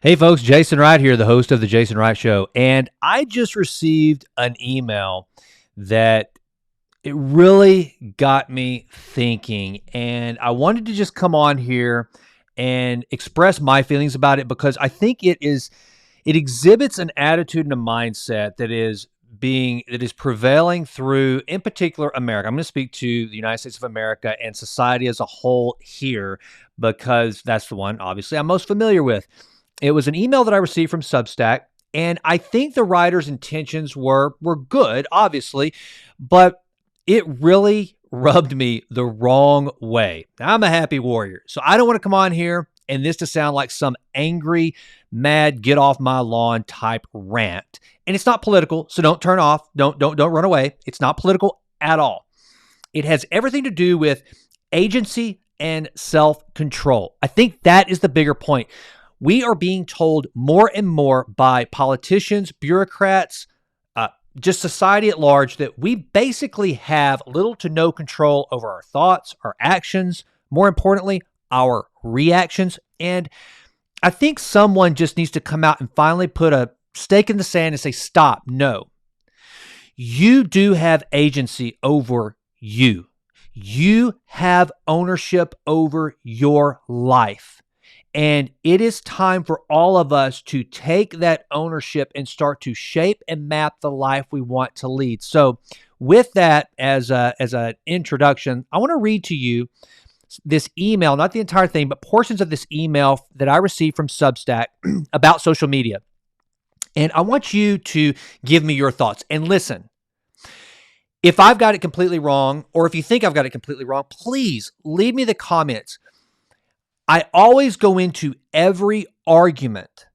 Hey folks, Jason Wright here, the host of the Jason Wright Show. And I just received an email that it really got me thinking. And I wanted to just come on here and express my feelings about it because I think it exhibits an attitude and a mindset that is prevailing through, in particular, America. I'm going to speak to the United States of America and society as a whole here because that's the one, obviously, I'm most familiar with. It was an email that I received from Substack, and I think the writer's intentions were good, obviously, but it really rubbed me the wrong way. Now, I'm a happy warrior, so I don't want to come on here and this to sound like some angry, mad, get off my lawn type rant. And it's not political, so don't turn off. Don't run away. It's not political at all. It has everything to do with agency and self-control. I think that is the bigger point. We are being told more and more by politicians, bureaucrats, just society at large, that we basically have little to no control over our thoughts, our actions, more importantly, our reactions. And I think someone just needs to come out and finally put a stake in the sand and say, stop, no. You do have agency over you. You have ownership over your life. And it is time for all of us to take that ownership and start to shape and map the life we want to lead. So with that as an introduction, I want to read to you this email, not the entire thing, but portions of this email that I received from Substack about social media. And I want you to give me your thoughts. And listen, if I've got it completely wrong, or if you think I've got it completely wrong, please leave me the comments. I always go into every argument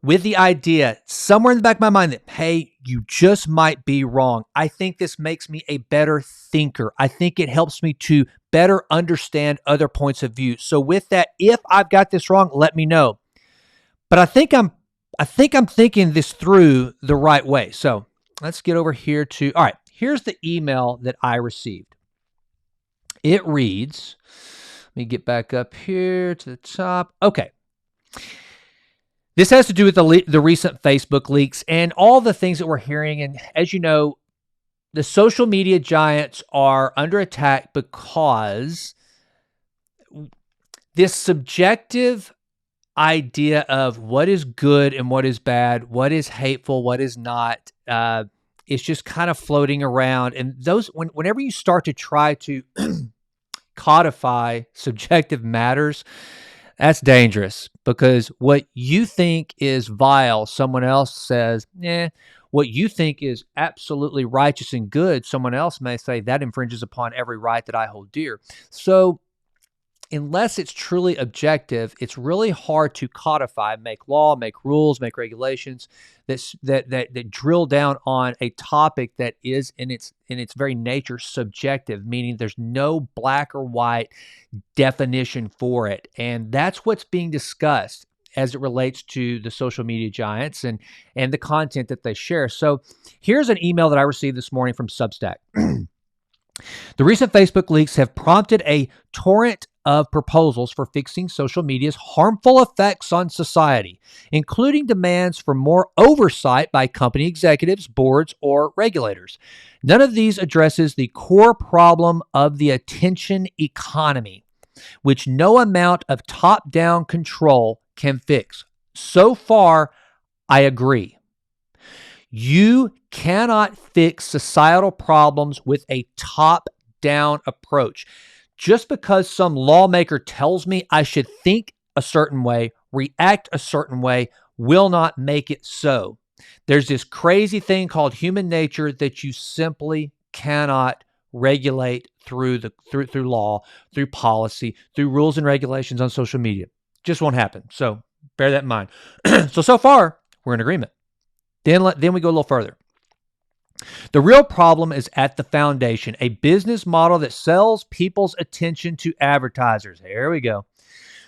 with the idea somewhere in the back of my mind that, hey, you just might be wrong. I think this makes me a better thinker. I think it helps me to better understand other points of view. So with that, if I've got this wrong, let me know. But I think I'm thinking this through the right way. So let's get over here to, all right, here's the email that I received. It reads, let me get back up here to the top. Okay. This has to do with the recent Facebook leaks and all the things that we're hearing. And as you know, the social media giants are under attack because this subjective idea of what is good and what is bad, what is hateful, what is not, is just kind of floating around. And whenever you start to try to codify subjective matters, that's dangerous, because what you think is vile, someone else says, what you think is absolutely righteous and good, someone else may say that infringes upon every right that I hold dear. So unless it's truly objective, it's really hard to codify, make law, make rules, make regulations that drill down on a topic that is in its very nature subjective, meaning there's no black or white definition for it. And that's what's being discussed as it relates to the social media giants and the content that they share. So here's an email that I received this morning from Substack. The recent Facebook leaks have prompted a torrent of proposals for fixing social media's harmful effects on society, including demands for more oversight by company executives, boards, or regulators. None of these addresses the core problem of the attention economy, which no amount of top-down control can fix. So far, I agree. You cannot fix societal problems with a top-down approach. Just because some lawmaker tells me I should think a certain way, react a certain way, will not make it so. There's this crazy thing called human nature that you simply cannot regulate through law, through policy, through rules and regulations on social media. Just won't happen. So bear that in mind. So far, we're in agreement. Then we go a little further. The real problem is at the foundation, a business model that sells people's attention to advertisers. Here we go.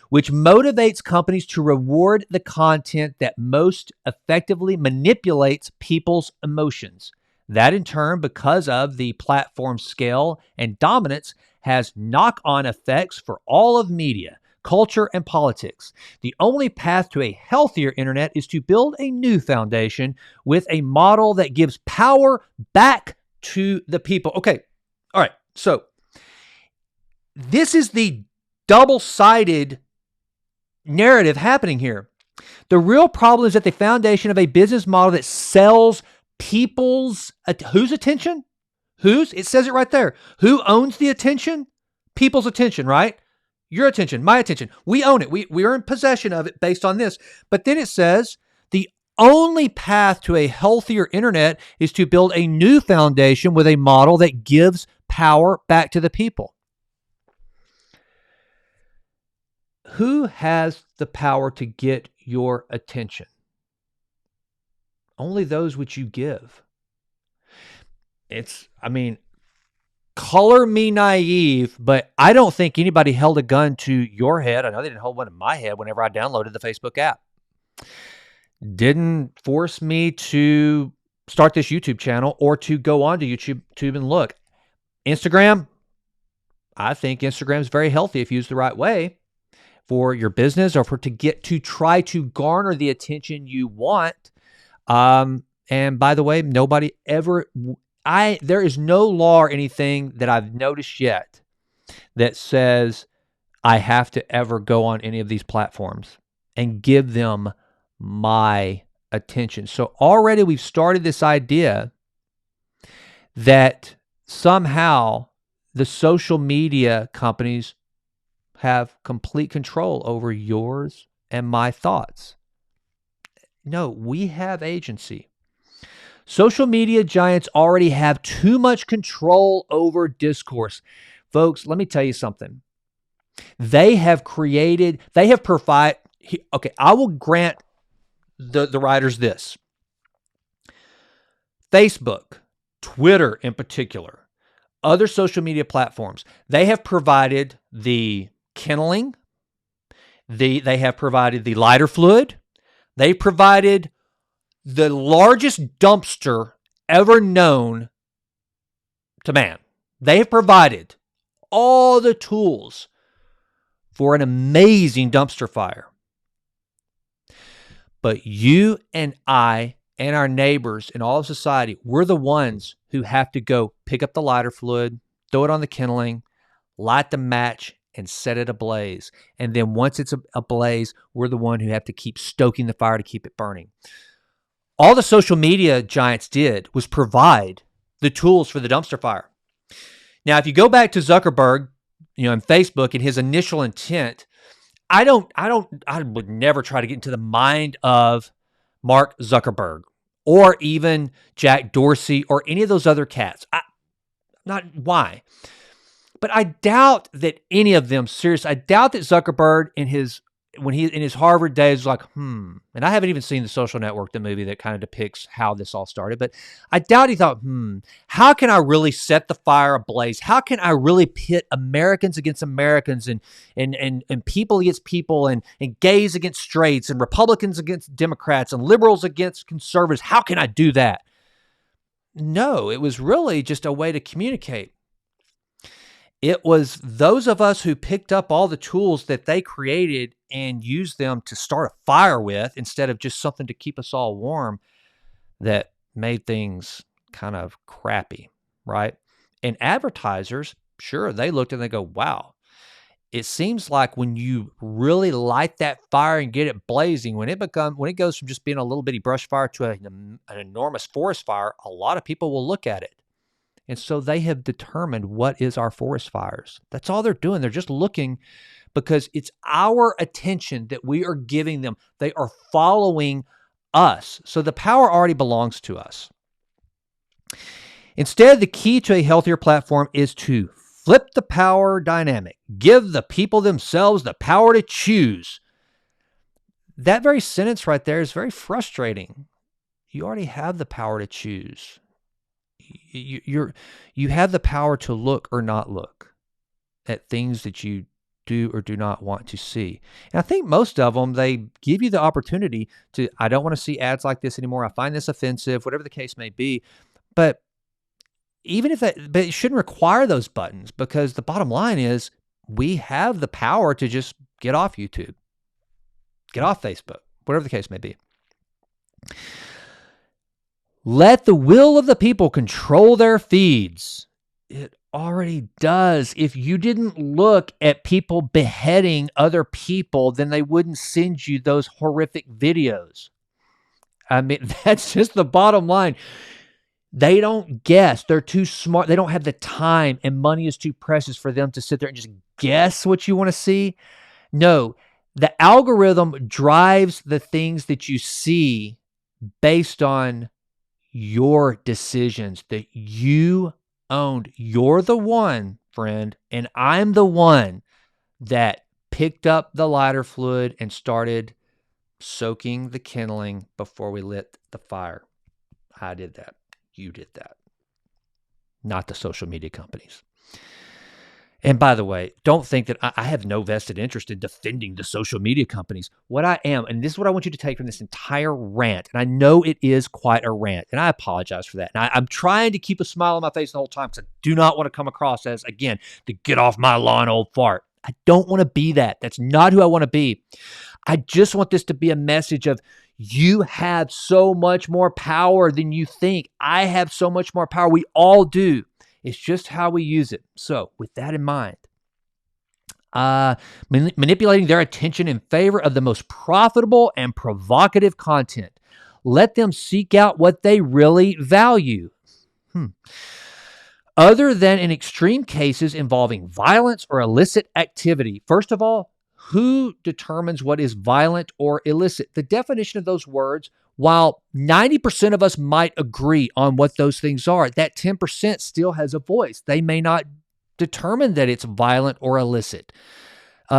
Which motivates companies to reward the content that most effectively manipulates people's emotions. That in turn, because of the platform's scale and dominance, has knock-on effects for all of media, culture, and politics. The only path to a healthier internet is to build a new foundation with a model that gives power back to the people. Okay, all right, so this is the double-sided narrative happening here. The real problem is at the foundation of a business model that sells people's, whose attention? Whose? It says it right there. Who owns the attention? People's attention, right? Your attention, my attention. We own it. We are in possession of it based on this. But then it says the only path to a healthier internet is to build a new foundation with a model that gives power back to the people. Who has the power to get your attention? Only those which you give. Color me naive, but I don't think anybody held a gun to your head. I know they didn't hold one in my head whenever I downloaded the Facebook app. Didn't force me to start this YouTube channel or to go onto YouTube and look. Instagram, I think Instagram is very healthy if used the right way for your business or to try to garner the attention you want. And by the way, there is no law or anything that I've noticed yet that says I have to ever go on any of these platforms and give them my attention. So already we've started this idea that somehow the social media companies have complete control over yours and my thoughts. No, we have agency. Social media giants already have too much control over discourse. Folks, let me tell you something. I will grant the writers this. Facebook, Twitter in particular, other social media platforms, they have provided the kindling, they have provided the lighter fluid, they provided the largest dumpster ever known to man. They have provided all the tools for an amazing dumpster fire. But you and I and our neighbors and all of society, we're the ones who have to go pick up the lighter fluid, throw it on the kindling, light the match, and set it ablaze. And then once it's ablaze, we're the one who have to keep stoking the fire to keep it burning. All the social media giants did was provide the tools for the dumpster fire. Now, if you go back to Zuckerberg, and Facebook and his initial intent, I would never try to get into the mind of Mark Zuckerberg or even Jack Dorsey or any of those other cats. Why? But I doubt that any of them, seriously, I doubt that Zuckerberg in his Harvard days was like, and I haven't even seen The Social Network, the movie that kind of depicts how this all started, but I doubt he thought, how can I really set the fire ablaze? How can I really pit Americans against Americans and people against people and gays against straights and Republicans against Democrats and liberals against conservatives? How can I do that? No, it was really just a way to communicate. It was those of us who picked up all the tools that they created and used them to start a fire with instead of just something to keep us all warm that made things kind of crappy, right? And advertisers, sure, they looked and they go, wow, it seems like when you really light that fire and get it blazing, when it goes from just being a little bitty brush fire to an enormous forest fire, a lot of people will look at it. And so they have determined what is our forest fires. That's all they're doing. They're just looking because it's our attention that we are giving them. They are following us. So the power already belongs to us. Instead, the key to a healthier platform is to flip the power dynamic. Give the people themselves the power to choose. That very sentence right there is very frustrating. You already have the power to choose. You have the power to look or not look at things that you do or do not want to see. And I think most of them, they give you the opportunity to, I don't want to see ads like this anymore. I find this offensive, whatever the case may be. But but it shouldn't require those buttons, because the bottom line is we have the power to just get off YouTube, get off Facebook, whatever the case may be. Let the will of the people control their feeds. It already does. If you didn't look at people beheading other people, then they wouldn't send you those horrific videos. I mean, that's just the bottom line. They don't guess. They're too smart. They don't have the time, and money is too precious for them to sit there and just guess what you want to see. No, the algorithm drives the things that you see based on your decisions that you owned. You're the one, friend, and I'm the one that picked up the lighter fluid and started soaking the kindling before we lit the fire. I did that. You did that. Not the social media companies. And by the way, don't think that I have no vested interest in defending the social media companies. What I am, and this is what I want you to take from this entire rant, and I know it is quite a rant, and I apologize for that. And I'm trying to keep a smile on my face the whole time because I do not want to come across as, again, the get off my lawn old fart. I don't want to be that. That's not who I want to be. I just want this to be a message of you have so much more power than you think. I have so much more power. We all do. It's just how we use it. So with that in mind, manipulating their attention in favor of the most profitable and provocative content. Let them seek out what they really value. Other than in extreme cases involving violence or illicit activity. First of all, who determines what is violent or illicit? The definition of those words, while 90% of us might agree on what those things are, that 10% still has a voice. They may not determine that it's violent or illicit.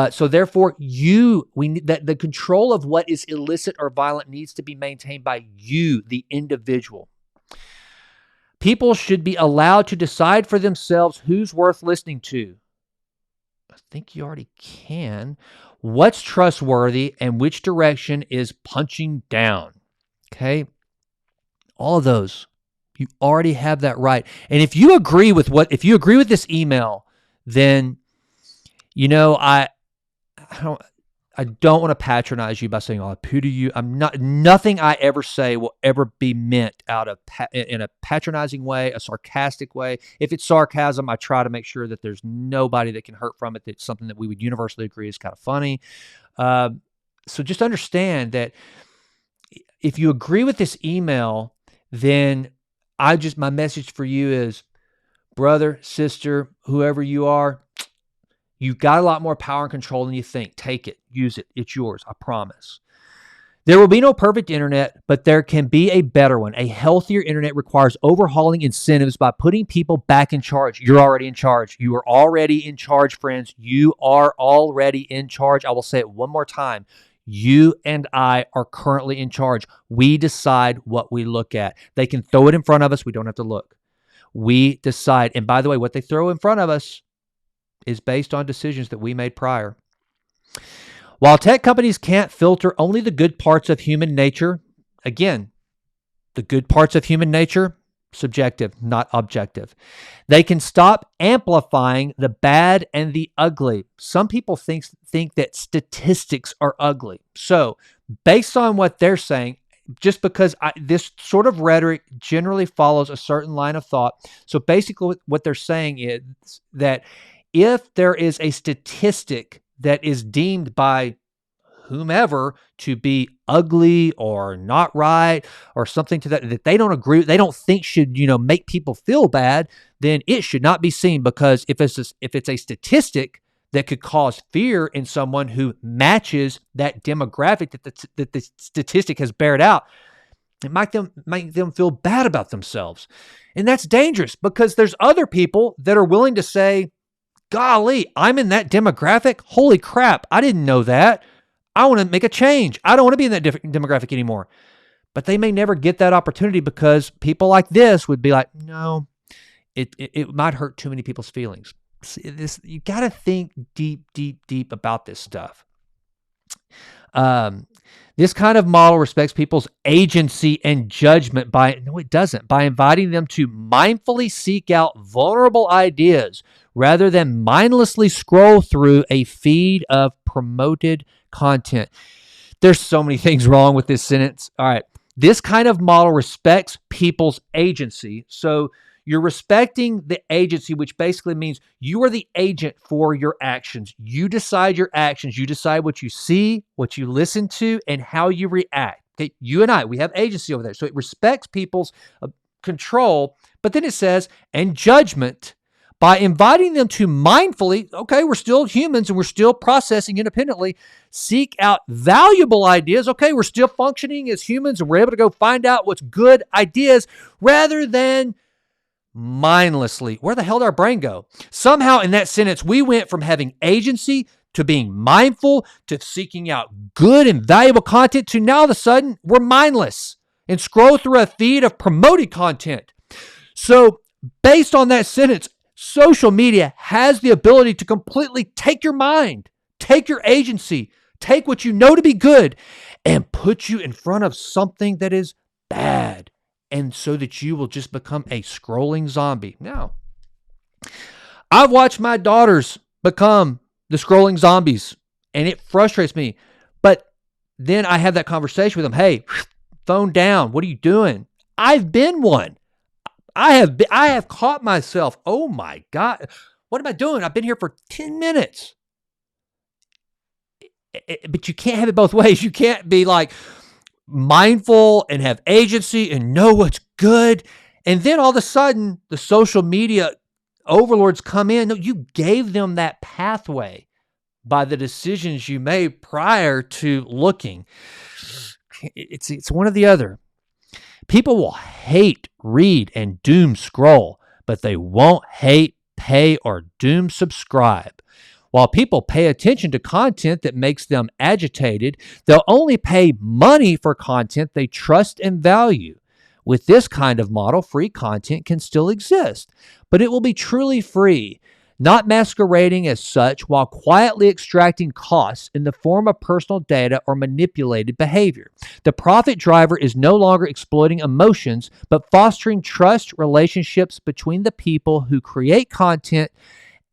So therefore, the control of what is illicit or violent needs to be maintained by you, the individual. People should be allowed to decide for themselves who's worth listening to. I think you already can. What's trustworthy and which direction is punching down? Okay. All of those. You already have that right. And if you agree with this email, then, I don't want to patronize you by saying, "Oh, I pity you." Nothing I ever say will ever be meant in a patronizing way, a sarcastic way. If it's sarcasm, I try to make sure that there's nobody that can hurt from it. That's something that we would universally agree is kind of funny. So just understand that if you agree with this email, then my message for you is, brother, sister, whoever you are, you've got a lot more power and control than you think. Take it. Use it. It's yours. I promise. There will be no perfect internet, but there can be a better one. A healthier internet requires overhauling incentives by putting people back in charge. You're already in charge. You are already in charge, friends. You are already in charge. I will say it one more time. You and I are currently in charge. We decide what we look at. They can throw it in front of us. We don't have to look. We decide. And by the way, what they throw in front of us is based on decisions that we made prior. While tech companies can't filter only the good parts of human nature, again, the good parts of human nature, subjective, not objective. They can stop amplifying the bad and the ugly. Some people think that statistics are ugly. So based on what they're saying, just because this sort of rhetoric generally follows a certain line of thought. So basically what they're saying is that if there is a statistic that is deemed by whomever to be ugly or not right or something to that they don't agree, they don't think should, make people feel bad, then it should not be seen, because if it's a statistic that could cause fear in someone who matches that demographic that the statistic has bared out, it might make them feel bad about themselves. And that's dangerous, because there's other people that are willing to say, golly, I'm in that demographic. Holy crap, I didn't know that. I want to make a change. I don't want to be in that demographic anymore. But they may never get that opportunity, because people like this would be like, no, it might hurt too many people's feelings. You got to think deep about this stuff. This kind of model respects people's agency and judgment by inviting them to mindfully seek out vulnerable ideas rather than mindlessly scroll through a feed of promoted content. There's so many things wrong with this sentence. All right. This kind of model respects people's agency. So you're respecting the agency, which basically means you are the agent for your actions. You decide your actions. You decide what you see, what you listen to, and how you react. Okay? You and I, we have agency over there. So it respects people's control. But then it says, and judgment, by inviting them to mindfully, okay, we're still humans and we're still processing independently, seek out valuable ideas. Okay, we're still functioning as humans and we're able to go find out what's good ideas rather than mindlessly. Where the hell did our brain go? Somehow in that sentence, we went from having agency to being mindful to seeking out good and valuable content to now all of a sudden we're mindless and scroll through a feed of promoted content. So based on that sentence, social media has the ability to completely take your mind, take your agency, take what you know to be good, and put you in front of something that is bad. And so that you will just become a scrolling zombie. Now, I've watched my daughters become the scrolling zombies, and it frustrates me. But then I have that conversation with them. Hey, phone down. What are you doing? I've been one. I have caught myself. Oh my God. What am I doing? I've been here for 10 minutes. But you can't have it both ways. You can't be like mindful and have agency and know what's good. And then all of a sudden the social media overlords come in. No, you gave them that pathway by the decisions you made prior to looking. It's one or the other. People will hate, read, and doom scroll, but they won't hate, pay, or doom subscribe. While people pay attention to content that makes them agitated, they'll only pay money for content they trust and value. With this kind of model, free content can still exist, but it will be truly free, not masquerading as such while quietly extracting costs in the form of personal data or manipulated behavior. The profit driver is no longer exploiting emotions, but fostering trust relationships between the people who create content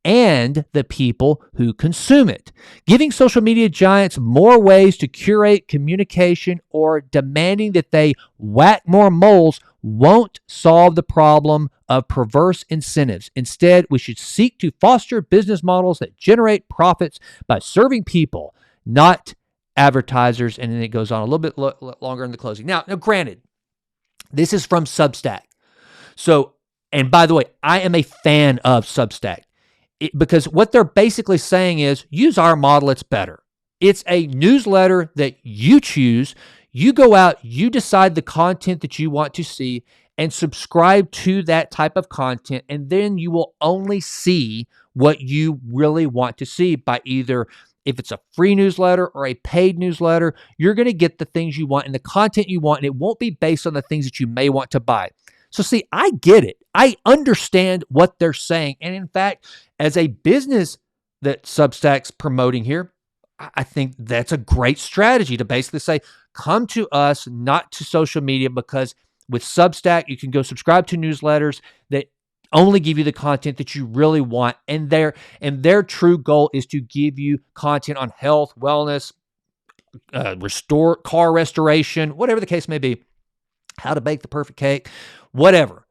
and the people who consume it. Giving social media giants more ways to curate communication or demanding that they whack more moles won't solve the problem of perverse incentives. Instead, we should seek to foster business models that generate profits by serving people, not advertisers. And then it goes on a little bit longer in the closing. Now, granted, this is from Substack. So, and by the way, I am a fan of Substack. Because what they're basically saying is use our model, it's better. It's a newsletter that you choose. You go out, you decide the content that you want to see and subscribe to that type of content. And then you will only see what you really want to see by either, if it's a free newsletter or a paid newsletter, you're going to get the things you want and the content you want, and it won't be based on the things that you may want to buy. So see, I get it. I understand what they're saying. And in fact, as a business that Substack's promoting here, I think that's a great strategy to basically say, come to us, not to social media, because with Substack, you can go subscribe to newsletters that only give you the content that you really want. And their true goal is to give you content on health, wellness, car restoration, whatever the case may be, how to bake the perfect cake, whatever.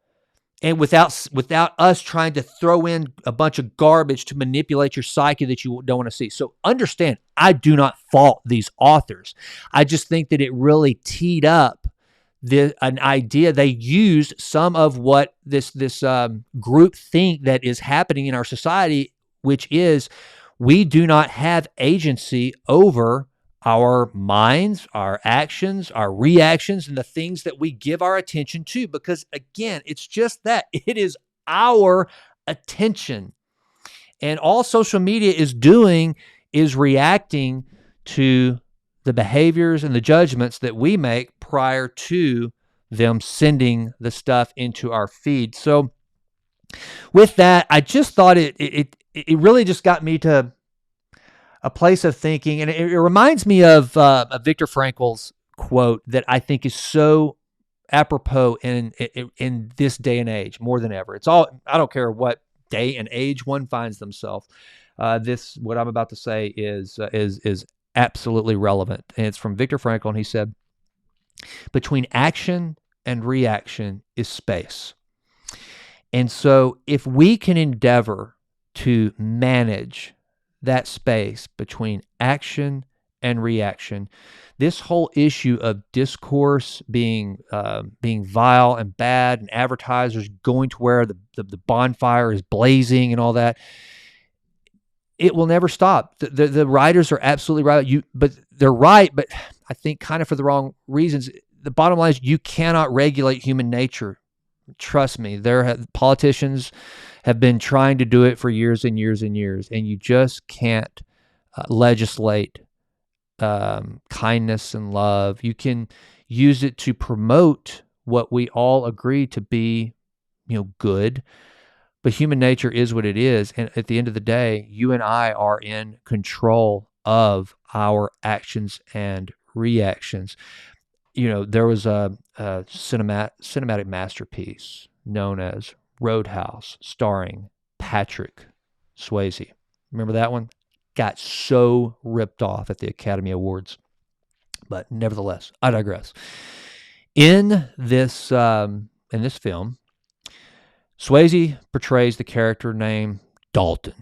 And without us trying to throw in a bunch of garbage to manipulate your psyche that you don't want to see. So understand, I do not fault these authors. I just think that it really teed up an idea. They used some of what this group think that is happening in our society, which is we do not have agency over our minds, our actions, our reactions, and the things that we give our attention to. Because again, it's just that. It is our attention. And all social media is doing is reacting to the behaviors and the judgments that we make prior to them sending the stuff into our feed. So with that, I just thought it really just got me to a place of thinking, and it reminds me of Viktor Frankl's quote that I think is so apropos in this day and age more than ever. It's all, I don't care what day and age one finds themselves. What I'm about to say is absolutely relevant. And it's from Viktor Frankl, and he said, between action and reaction is space. And so if we can endeavor to manage that space between action and reaction, this whole issue of discourse being vile and bad, and advertisers going to where the bonfire is blazing and all that, it will never stop. The writers are absolutely right. But they're right, but I think kind of for the wrong reasons. The bottom line is you cannot regulate human nature. Trust me, politicians have been trying to do it for years and years and years, and you just can't legislate kindness and love. You can use it to promote what we all agree to be, good. But human nature is what it is, and at the end of the day, you and I are in control of our actions and reactions. There was a cinematic masterpiece known as Roadhouse, starring Patrick Swayze. Remember that one? Got so ripped off at the Academy Awards. But nevertheless, I digress. In this film, Swayze portrays the character named Dalton,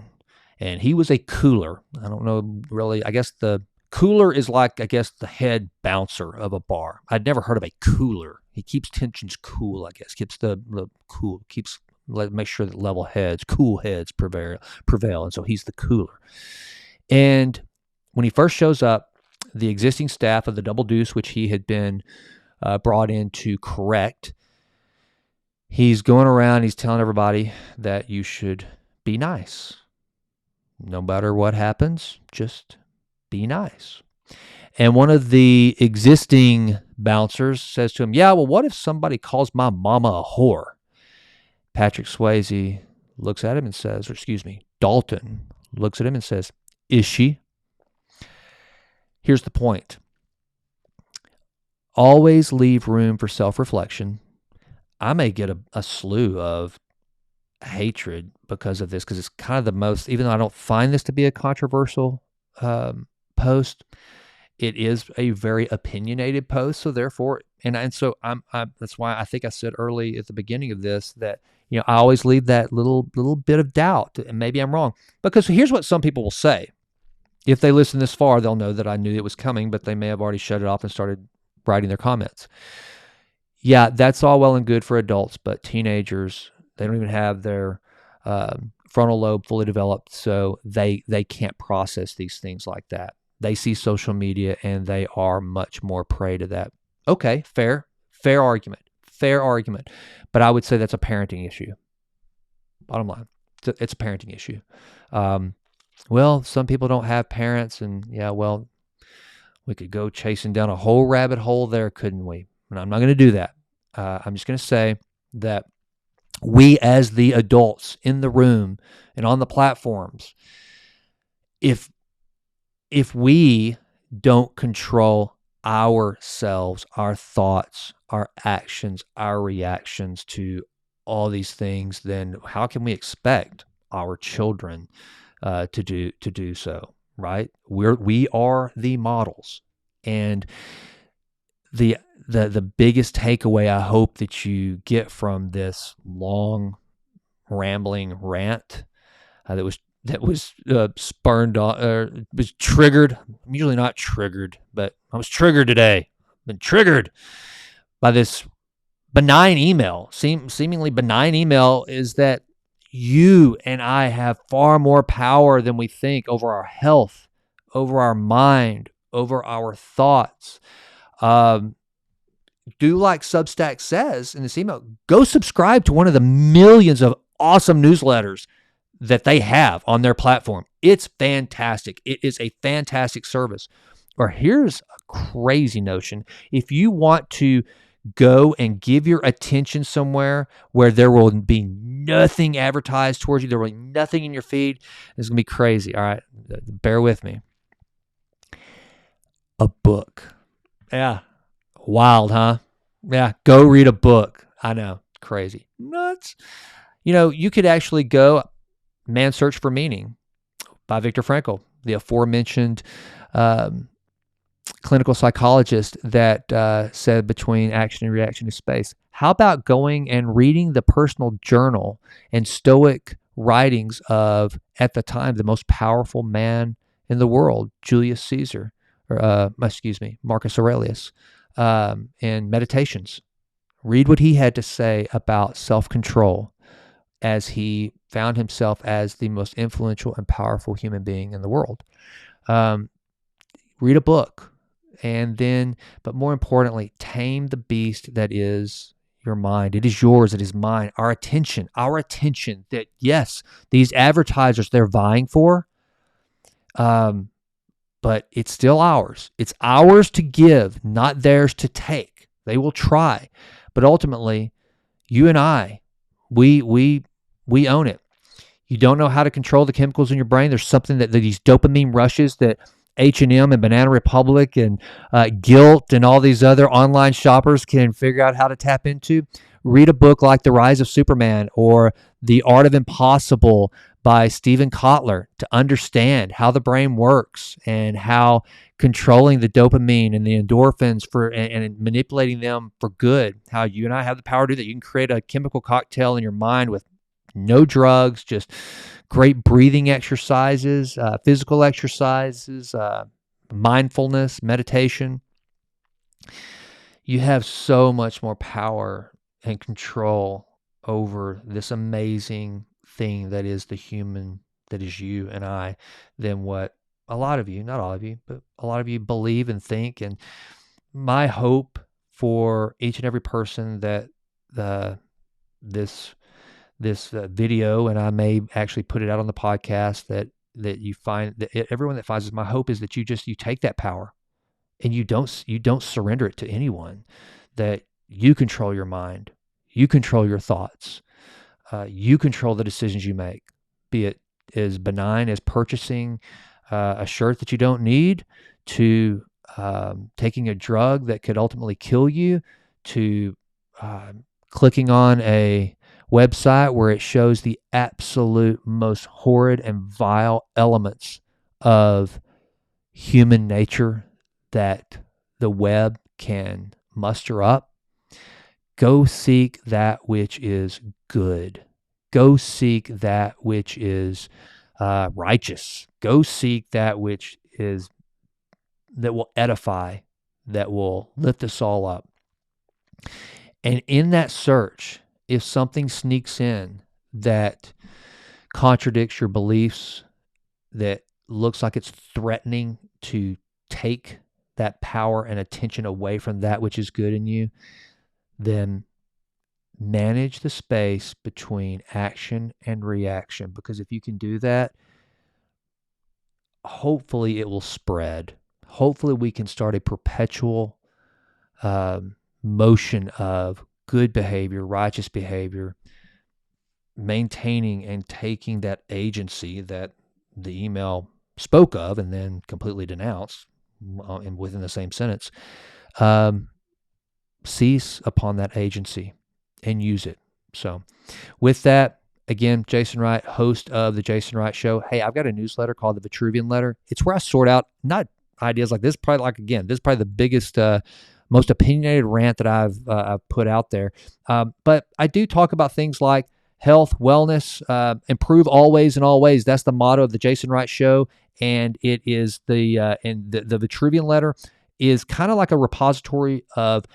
and he was a cooler. I don't know really. I guess the cooler is like, the head bouncer of a bar. I'd never heard of a cooler. He keeps tensions cool, I guess. Keeps the cool. Make sure that cool heads prevail. And so he's the cooler. And when he first shows up, the existing staff of the Double Deuce, which he had been brought in to correct, he's going around, he's telling everybody that you should be nice. No matter what happens, just be nice. And one of the existing bouncers says to him, yeah, well, what if somebody calls my mama a whore? Patrick Swayze looks at him and says, Dalton looks at him and says, is she? Here's the point. Always leave room for self-reflection. I may get a slew of hatred because of this, because it's kind of the most, even though I don't find this to be a controversial post, it is a very opinionated post. So therefore, so that's why I think I said early at the beginning of this that, I always leave that little bit of doubt, and maybe I'm wrong, because here's what some people will say. If they listen this far, they'll know that I knew it was coming, but they may have already shut it off and started writing their comments. Yeah, that's all well and good for adults, but teenagers, they don't even have their frontal lobe fully developed, so they can't process these things like that. They see social media, and they are much more prey to that. Okay, fair argument. But I would say that's a parenting issue. Bottom line, it's a parenting issue. Well, some people don't have parents, and we could go chasing down a whole rabbit hole there, couldn't we? And I'm not going to do that. I'm just going to say that we, as the adults in the room and on the platforms, if we don't control ourselves, our thoughts, our actions, our reactions to all these things, then how can we expect our children to do so? Right? We are the models, and the biggest takeaway I hope that you get from this long rambling rant that was spurned on, was triggered. I'm usually not triggered, but I was triggered today. Been triggered by this benign email, seemingly benign email, is that you and I have far more power than we think over our health, over our mind, over our thoughts. Do like Substack says in this email, go subscribe to one of the millions of awesome newsletters that they have on their platform. It's fantastic. It is a fantastic service. Or here's a crazy notion. If you want to go and give your attention somewhere where there will be nothing advertised towards you, there will be nothing in your feed, it's going to be crazy. All right, bear with me. A book. Yeah. Wild, huh? Yeah, go read a book. I know. Crazy. Nuts. You could actually go, Man's Search for Meaning by Viktor Frankl, the aforementioned clinical psychologist that said between action and reaction is space. How about going and reading the personal journal and Stoic writings of, at the time, the most powerful man in the world, Julius Caesar, or Marcus Aurelius, in Meditations. Read what he had to say about self-control as he found himself as the most influential and powerful human being in the world. Read a book, and then, but more importantly, tame the beast that is your mind. It is yours. It is mine. Our attention that, yes, these advertisers, they're vying for, but it's still ours. It's ours to give, not theirs to take. They will try, but ultimately, you and I, we own it. You don't know how to control the chemicals in your brain. There's something that these dopamine rushes that H&M and Banana Republic and Guilt and all these other online shoppers can figure out how to tap into. Read a book like The Rise of Superman or The Art of Impossible by Stephen Kotler to understand how the brain works and how controlling the dopamine and the endorphins and manipulating them for good, how you and I have the power to do that. You can create a chemical cocktail in your mind with no drugs, just great breathing exercises, physical exercises, mindfulness, meditation. You have so much more power and control over this amazing thing that is the human, that is you and I, than what a lot of you, not all of you, but a lot of you believe and think. And my hope for each and every person that this video, and I may actually put it out on the podcast, that you find that everyone that finds this, my hope is that you take that power and you don't surrender it to anyone, that you control your mind, you control your thoughts, you control the decisions you make, be it as benign as purchasing a shirt that you don't need, to taking a drug that could ultimately kill you, to clicking on a website where it shows the absolute most horrid and vile elements of human nature that the web can muster up. Go seek that which is good. Go seek that which is righteous. Go seek that which is, that will edify, that will lift us all up. And in that search, if something sneaks in that contradicts your beliefs, that looks like it's threatening to take that power and attention away from that which is good in you, then manage the space between action and reaction. Because if you can do that, hopefully it will spread. Hopefully we can start a perpetual motion of good behavior, righteous behavior, maintaining and taking that agency that the email spoke of and then completely denounced and within the same sentence. Seize upon that agency and use it. So with that, again, Jason Wright, host of The Jason Wright Show. Hey, I've got a newsletter called The Vitruvian Letter. It's where I sort out, not ideas like this, this is probably the biggest, most opinionated rant that I've put out there. But I do talk about things like health, wellness, improve always and always. That's the motto of The Jason Wright Show. And it is the Vitruvian Letter is kind of like a repository of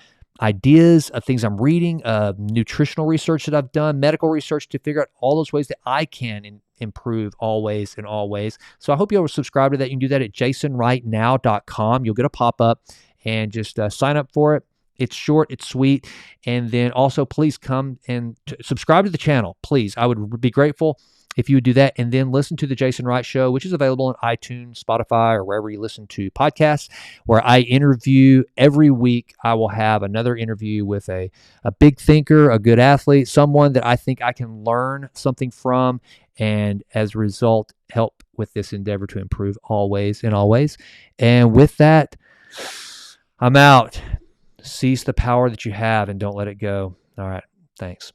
ideas, of things I'm reading, nutritional research that I've done, medical research, to figure out all those ways that I can improve always and always. So I hope you'll subscribe to that. You can do that at jasonwrightnow.com. You'll get a pop-up and just sign up for it. It's short, it's sweet. And then also, please come and subscribe to the channel. Please, I would be grateful if you would do that, and then listen to The Jason Wright Show, which is available on iTunes, Spotify, or wherever you listen to podcasts, where I interview every week. I will have another interview with a big thinker, a good athlete, someone that I think I can learn something from, and as a result, help with this endeavor to improve always and always. And with that, I'm out. Seize the power that you have and don't let it go. All right. Thanks.